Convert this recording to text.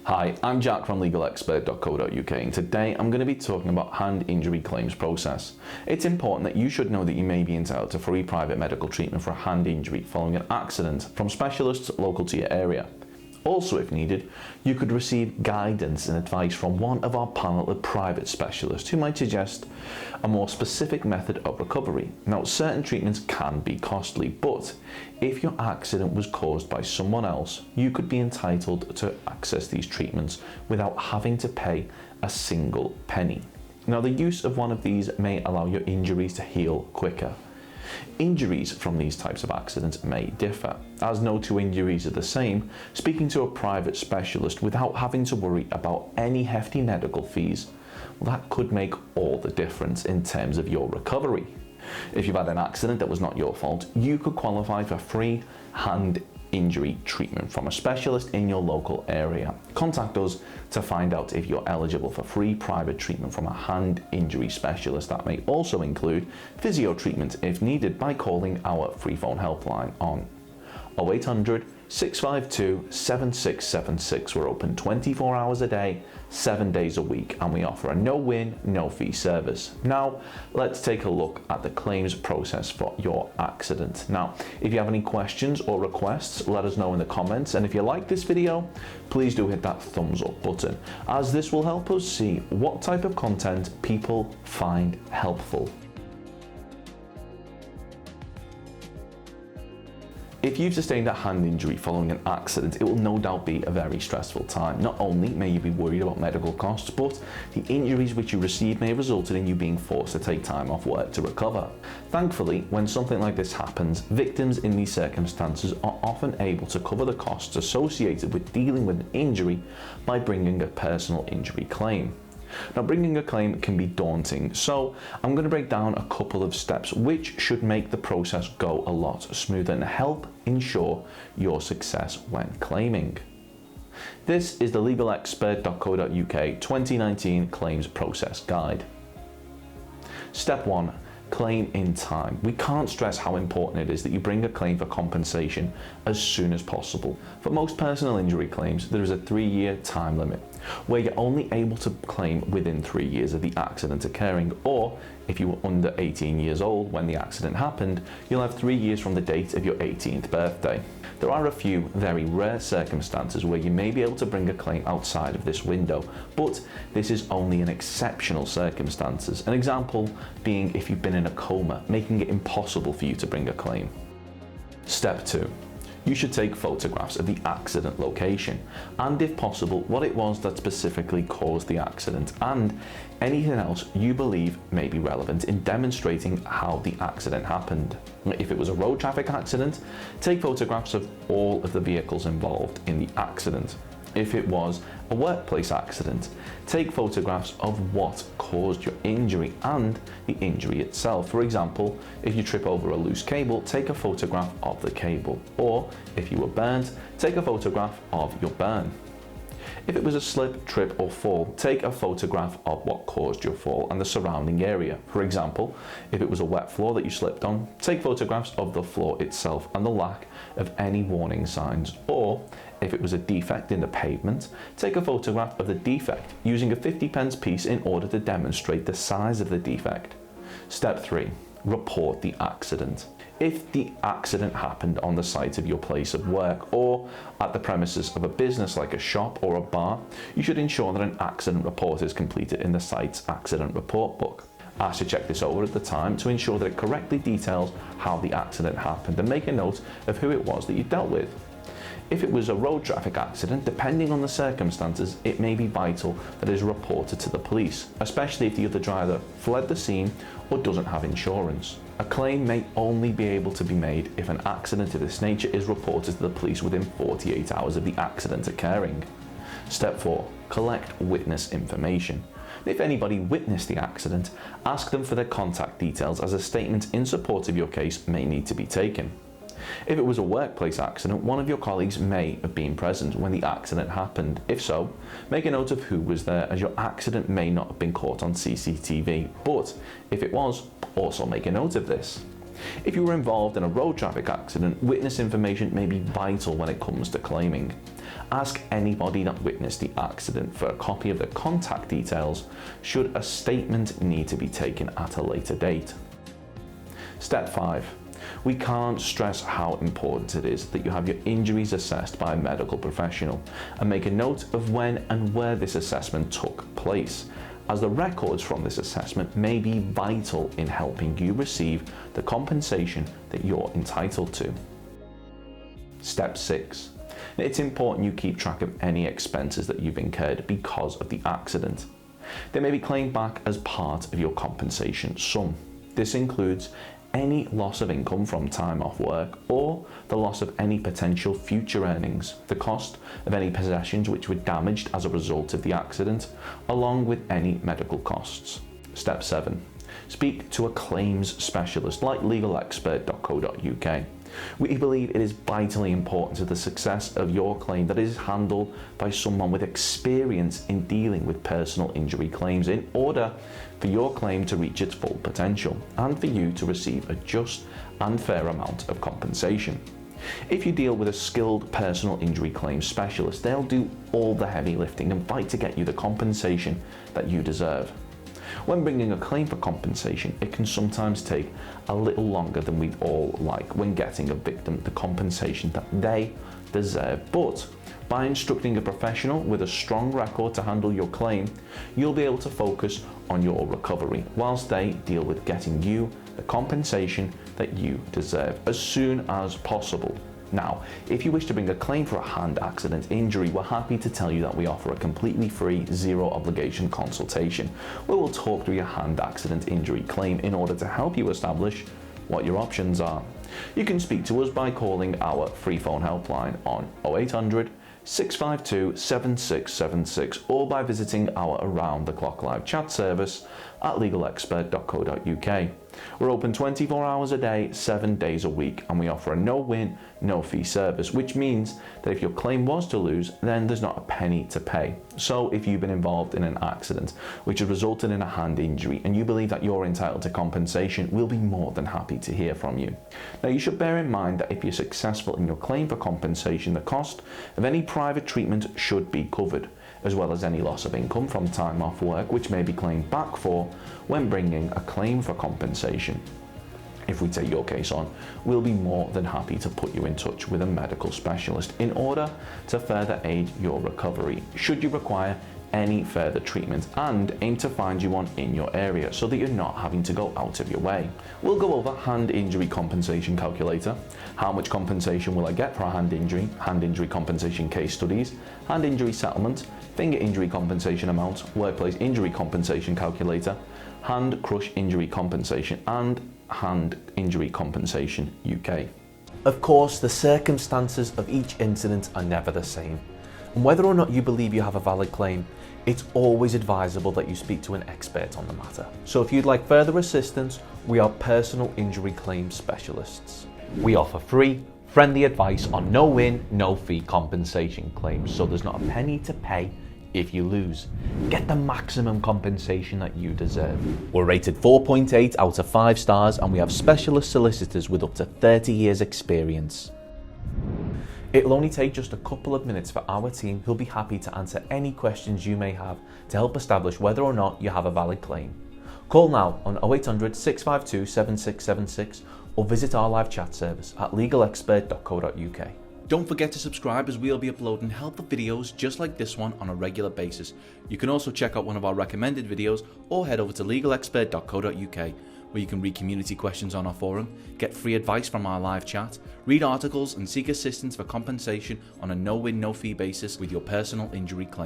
Hi, I'm Jack from legalexpert.co.uk, and today I'm going to be talking about hand injury claims process. It's important that you should know that you may be entitled to free private medical treatment for a hand injury following an accident from specialists local to your area. Also, if needed, you could receive guidance and advice from one of our panel of private specialists who might suggest a more specific method of recovery. Now, certain treatments can be costly, but if your accident was caused by someone else, you could be entitled to access these treatments without having to pay a single penny. Now, the use of one of these may allow your injuries to heal quicker. Injuries from these types of accidents may differ. As no two injuries are the same, speaking to a private specialist without having to worry about any hefty medical fees, that could make all the difference in terms of your recovery. If you've had an accident that was not your fault, you could qualify for free hand injury treatment from a specialist in your local area. Contact us to find out if you're eligible for free private treatment from a hand injury specialist. That may also include physio treatment if needed by calling our freephone helpline on 0800 652 7676. We're open 24 hours a day, 7 days a week, and we offer a no-win, no-fee service. Now, let's take a look at the claims process for your accident. Now, if you have any questions or requests, let us know in the comments, and if you like this video, please do hit that thumbs up button, as this will help us see what type of content people find helpful. If you've sustained a hand injury following an accident, it will no doubt be a very stressful time. Not only may you be worried about medical costs, but the injuries which you received may have resulted in you being forced to take time off work to recover. Thankfully, when something like this happens, victims in these circumstances are often able to cover the costs associated with dealing with an injury by bringing a personal injury claim. Now, bringing a claim can be daunting, so I'm going to break down a couple of steps which should make the process go a lot smoother and help ensure your success when claiming. This is the legalexpert.co.uk 2019 Claims Process Guide. Step 1. Claim in time. We can't stress how important it is that you bring a claim for compensation as soon as possible. For most personal injury claims, there is a 3-year time limit, where you're only able to claim within 3 years of the accident occurring, or if you were under 18 years old when the accident happened, you'll have 3 years from the date of your 18th birthday. There are a few very rare circumstances where you may be able to bring a claim outside of this window, but this is only in exceptional circumstances. An example being if you've been in a coma, making it impossible for you to bring a claim. Step 2. You should take photographs of the accident location, and if possible, what it was that specifically caused the accident, and anything else you believe may be relevant in demonstrating how the accident happened. If it was a road traffic accident, take photographs of all of the vehicles involved in the accident. If it was a workplace accident, take photographs of what caused your injury and the injury itself. For example, if you trip over a loose cable, take a photograph of the cable. Or if you were burned, take a photograph of your burn. If it was a slip, trip or fall, take a photograph of what caused your fall and the surrounding area. For example, if it was a wet floor that you slipped on, take photographs of the floor itself and the lack of any warning signs. Or if it was a defect in the pavement, take a photograph of the defect using a 50p piece in order to demonstrate the size of the defect. Step 3. Report the accident. If the accident happened on the site of your place of work or at the premises of a business like a shop or a bar, you should ensure that an accident report is completed in the site's accident report book. Ask to check this over at the time to ensure that it correctly details how the accident happened, and make a note of who it was that you dealt with. If it was a road traffic accident, depending on the circumstances, it may be vital that it is reported to the police, especially if the other driver fled the scene or doesn't have insurance. A claim may only be able to be made if an accident of this nature is reported to the police within 48 hours of the accident occurring. Step 4. Collect witness information. If anybody witnessed the accident, ask them for their contact details, as a statement in support of your case may need to be taken. If it was a workplace accident, one of your colleagues may have been present when the accident happened. If so, make a note of who was there, as your accident may not have been caught on CCTV, but if it was, also make a note of this. If you were involved in a road traffic accident, witness information may be vital when it comes to claiming. Ask anybody that witnessed the accident for a copy of the contact details should a statement need to be taken at a later date. Step 5. We can't stress how important it is that you have your injuries assessed by a medical professional and make a note of when and where this assessment took place, as the records from this assessment may be vital in helping you receive the compensation that you're entitled to. Step 6. It's important you keep track of any expenses that you've incurred because of the accident. They may be claimed back as part of your compensation sum. This includes any loss of income from time off work or the loss of any potential future earnings, the cost of any possessions which were damaged as a result of the accident, along with any medical costs. Step 7. Speak to a claims specialist like legalexpert.co.uk. We believe it is vitally important to the success of your claim that it is handled by someone with experience in dealing with personal injury claims in order for your claim to reach its full potential and for you to receive a just and fair amount of compensation. If you deal with a skilled personal injury claims specialist, they'll do all the heavy lifting and fight to get you the compensation that you deserve. When bringing a claim for compensation, it can sometimes take a little longer than we'd all like when getting a victim the compensation that they deserve. But by instructing a professional with a strong record to handle your claim, you'll be able to focus on your recovery whilst they deal with getting you the compensation that you deserve as soon as possible. Now, if you wish to bring a claim for a hand accident injury, we're happy to tell you that we offer a completely free, zero obligation consultation where we'll talk through your hand accident injury claim in order to help you establish what your options are. You can speak to us by calling our free phone helpline on 0800 652 7676 or by visiting our around-the-clock live chat service at legalexpert.co.uk. We're open 24 hours a day, 7 days a week, and we offer a no-win, no-fee service, which means that if your claim was to lose, then there's not a penny to pay. So if you've been involved in an accident which has resulted in a hand injury and you believe that you're entitled to compensation, we'll be more than happy to hear from you. Now, you should bear in mind that if you're successful in your claim for compensation, the cost of any private treatment should be covered, as well as any loss of income from time off work which may be claimed back for when bringing a claim for compensation. If we take your case on, we'll be more than happy to put you in touch with a medical specialist in order to further aid your recovery should you require any further treatment, and aim to find you one in your area so that you're not having to go out of your way. We'll go over hand injury compensation calculator, how much compensation will I get for a hand injury compensation case studies, hand injury settlement, finger injury compensation amount, workplace injury compensation calculator, hand crush injury compensation, and hand injury compensation UK. Of course, the circumstances of each incident are never the same, and whether or not you believe you have a valid claim, it's always advisable that you speak to an expert on the matter. So if you'd like further assistance, we are personal injury claims specialists. We offer free, friendly advice on no-win, no-fee compensation claims, so there's not a penny to pay if you lose. Get the maximum compensation that you deserve. We're rated 4.8 out of 5 stars, and we have specialist solicitors with up to 30 years experience. It'll only take just a couple of minutes for our team, who'll be happy to answer any questions you may have to help establish whether or not you have a valid claim. Call now on 0800 652 7676 or visit our live chat service at legalexpert.co.uk. Don't forget to subscribe, as we'll be uploading helpful videos just like this one on a regular basis. You can also check out one of our recommended videos or head over to legalexpert.co.uk, where you can read community questions on our forum, get free advice from our live chat, read articles and seek assistance for compensation on a no-win, no-fee basis with your personal injury claim.